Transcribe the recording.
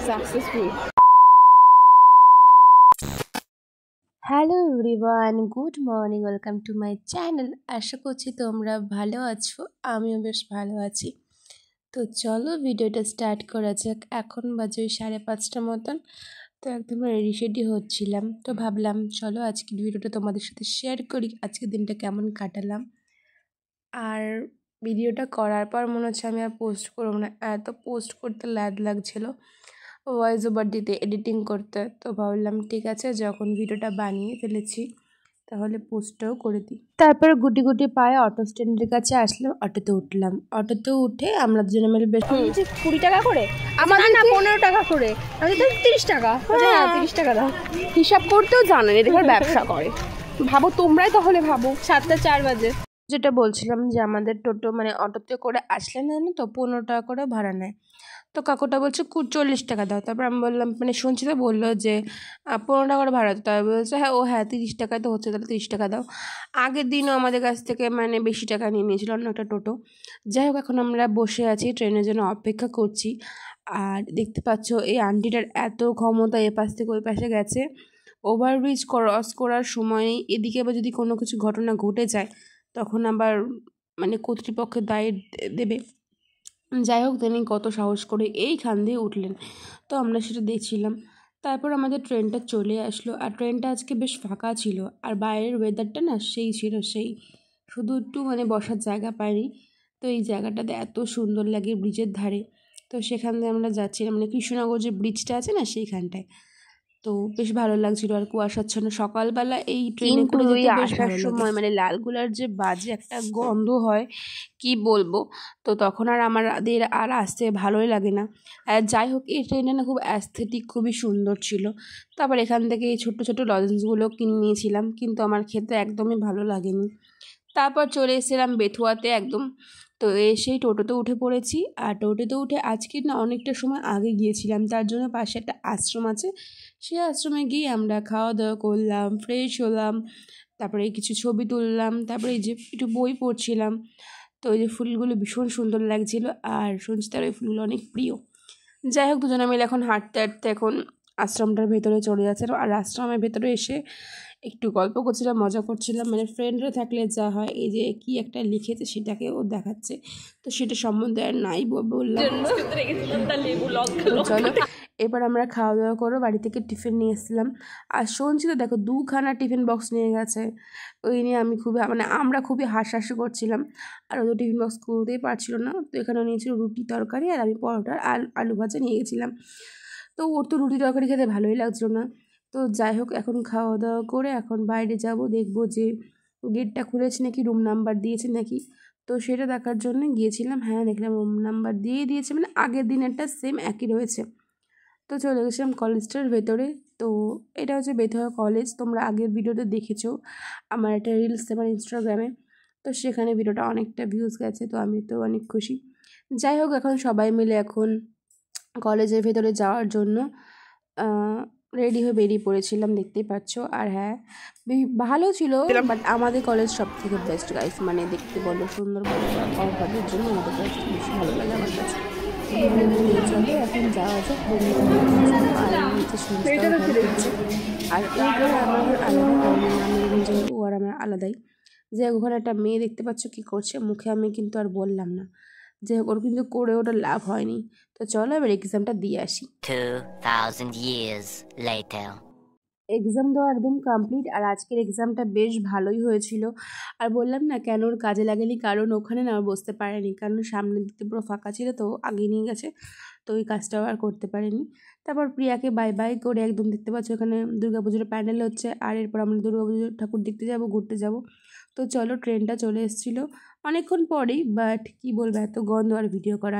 Successful. Hello everyone, good morning, welcome to my channel. আশা করছি তোমরা ভালো আছো, আমিও বেশ ভালো আছি। তো চলো ভিডিওটা স্টার্ট করা যাক। এখন বাজে ওই 5:30 মতন। তো একদম রেডি শেডি হচ্ছিলাম, তো ভাবলাম চলো আজকের ভিডিওটা তোমাদের সাথে শেয়ার করি, আজকের দিনটা কেমন কাটালাম। আর ভিডিওটা করার পর মনে হচ্ছে আমি আর পোস্ট করবো না, এত পোস্ট করতে লাগছিলো ভয়েস ওভার দিতে, এডিটিং করতে। তো ভাবলাম ঠিক আছে, যখন ভিডিওটা বানিয়ে ফেলেছি তাহলে পোস্টটাও করে দিই। তারপর গুটি গুটি পায়ে অটো স্ট্যান্ডের কাছে আসলাম, অটোতে উঠলাম। অটোতে উঠে আমরা দুজনে মিলে বেশ 20 টাকা করে, আমাদের না 15 টাকা করে, আমাদের তো 30 টাকা। 30 টাকা দাও। হিসাব করতেও জানেন, এদের ব্যবসা করে। ভাবো তোমরাই, তাহলে ভাবো 7:04 বাজে। যেটা বলছিলাম যে আমাদের টোটো মানে অটোতে করে আসলে না তো 15 টাকা করে ভাড়া নেয়। তো কাকুটা বলছে 40 টাকা দাও। তারপর আমি বললাম, মানে শুনছি তো, বললো যে 15 টাকা করে ভাড়া। তাই বলছে হ্যাঁ 30 টাকায় তো হচ্ছে, তাহলে 30 টাকা দাও। আগের দিনও আমাদের কাছ থেকে মানে বেশি টাকা নিয়ে নিয়েছিল অন্য একটা টোটো। যাই হোক, এখন আমরা বসে আছি, ট্রেনের জন্য অপেক্ষা করছি। আর দেখতে পাচ্ছ এই আন্টিটার এত ক্ষমতা, এ পাশ থেকে ওই পাশে গেছে। ওভারব্রিজ ক্রস করার সময় এদিকে আবার যদি কোনো কিছু ঘটনা ঘটে যায় তখন আবার মানে কর্তৃপক্ষের দায় দেবে। যাই হোক, তিনি কত সাহস করে এইখান দিয়ে উঠলেন। তো আমরা সেটা দেখছিলাম। তারপর আমাদের ট্রেনটা চলে আসলো, আর ট্রেনটা আজকে বেশ ফাঁকা ছিল। আর বাইরের ওয়েদারটা না সেই ছিল, সেই শুধু একটু মানে বসার জায়গা পাইনি। তো এই জায়গাটাতে এত সুন্দর লাগে ব্রিজের ধারে। তো সেখান দিয়ে আমরা যাচ্ছিলাম, মানে কৃষ্ণনগর যে ব্রিজটা আছে না সেইখানটায়। তো বেশ ভালো লাগছিল। আর কুয়াশাচ্ছন্ন সকালবেলা এই ট্রেনে করে যেতে বেশ আসার সময় মানে লালগোলার যে বাজে একটা গন্ধ হয়, কি বলবো। তো তখন আর আমাদের আর আসতে ভালোই লাগে না। যাই হোক, এই ট্রেনটা না খুব অ্যাস্থেটিক, খুবই সুন্দর ছিল। তারপর এখান থেকে এই ছোট্টো ছোটো লজেন্সগুলো কিনে নিয়েছিলাম, কিন্তু আমার খেতে একদমই ভালো লাগেনি। তারপর চলে এসেছিলাম বেথুয়াতে একদম। তো এসেই টোটোতে উঠে পড়েছি। আর টোটোতে উঠে আজকে না অনেকটা সময় আগে গিয়েছিলাম, তার জন্য পাশে একটা আশ্রম আছে, সেই আশ্রমে গিয়ে আমরা খাওয়া দাওয়া করলাম, ফ্রেশ হলাম, তারপরে কিছু ছবি তুললাম, তারপরে এই যে একটু বই পড়ছিলাম। তো ওই যে ফুলগুলো ভীষণ সুন্দর লাগছিল, আর শুনছি তার ওই ফুলগুলো অনেক প্রিয়। যাই হোক, দুজনে মিলে এখন হাঁটতে হাঁটতে এখন আশ্রমটার ভেতরে চলে যাচ্ছে। আর আশ্রমের ভেতরে এসে একটু গল্প করছিলাম, মজা করছিলাম। মানে ফ্রেন্ডরা থাকলে যা হয়, এই যে কি একটা লিখেছে সেটাকে ও দেখাচ্ছে, তো সেটা সম্বন্ধে আর নাই বললাম। চলো এবার আমরা খাওয়া দাওয়া করো, বাড়ি থেকে টিফিন নিয়ে এসেছিলাম। আর শুনছি তো দেখো 2খানা টিফিন বক্স নিয়ে গেছে। ওই নিয়ে আমি খুবই মানে আমরা খুবই হাসাহাসি করছিলাম। আর ওদের টিফিন বক্স খুলতেই পারছিল না। তো এখানে নিয়েছিল রুটি তরকারি, আর আমি পরোটা আর আলু ভাজা নিয়ে গেছিলাম। তো ওর তো রুটি তরকারি খেতে ভালোই লাগছিল না। তো যাই হোক, এখন খাওয়া দাওয়া করে এখন বাইরে যাব, দেখবো যে গেটটা খুলেছে নাকি, রুম নাম্বার দিয়েছে নাকি। তো সেটা দেখার জন্য গিয়েছিলাম। হ্যাঁ, দেখলাম রুম নাম্বার দিয়ে দিয়েছে, মানে আগের দিনেরটা সেম একই রয়েছে। তো চলে গেছিলাম কলেজটার ভেতরে। তো এটা হচ্ছে বেথুয়া কলেজ, তোমরা আগের ভিডিওতে দেখেছো আমার একটা রিলস আমার ইনস্টাগ্রামে। তো সেখানে ভিডিওটা অনেকটা ভিউজ গেছে, তো আমি তো অনেক খুশি। যাই হোক, এখন সবাই মিলে এখন কলেজের ভেতরে যাওয়ার জন্য রেডি হয়ে বেরিয়ে পড়েছিলাম, দেখতেই পাচ্ছ। আর হ্যাঁ, ভালো ছিল, বাট আমাদের কলেজ সব থেকে বেস্ট গাইস, মানে দেখতে বলো, সুন্দর বলো, কমফর্টের জন্য আমাদের কলেজ বেশি ভালো লাগে আমার কাছে। চলো এখন যাওয়া যাক। আর নিচে আর এই ঘরে আমার ঘর আলাদা, আমি যেহেতু আর আমার আলাদাই। যে ওখানে একটা মেয়ে দেখতে পাচ্ছ কি করছে, মুখে আমি কিন্তু আর বললাম না, যে ওর কিন্তু করে ওটা লাভ হয়নি। তো চলো এবার এক্সামটা দিয়ে আসি। 2000 years later. এক্সাম দেওয়া একদম কমপ্লিট। আর আজকের এক্সামটা বেশ ভালোই হয়েছিল। আর বললাম না কেন ওর কাজে লাগেনি, কারণ ওখানে না বসতে পারেনি, কারণ সামনের দিকতে পুরো ফাঁকা ছিল, তো আগে নিয়ে গেছে। তো ওই কাজটাও আর করতে পারেনি। তারপর প্রিয়াকে বাই বাই করে একদম দেখতে পাচ্ছ এখানে দুর্গাপুজোর প্যান্ডেল হচ্ছে, আর এরপর আমরা দুর্গাপুজোর ঠাকুর দেখতে যাব, ঘুরতে যাব। তো চলো, ট্রেনটা চলে এসেছিলো অনেকক্ষণ পরেই, বাট কি বলবো, এত গন্ধ আর ভিডিও করা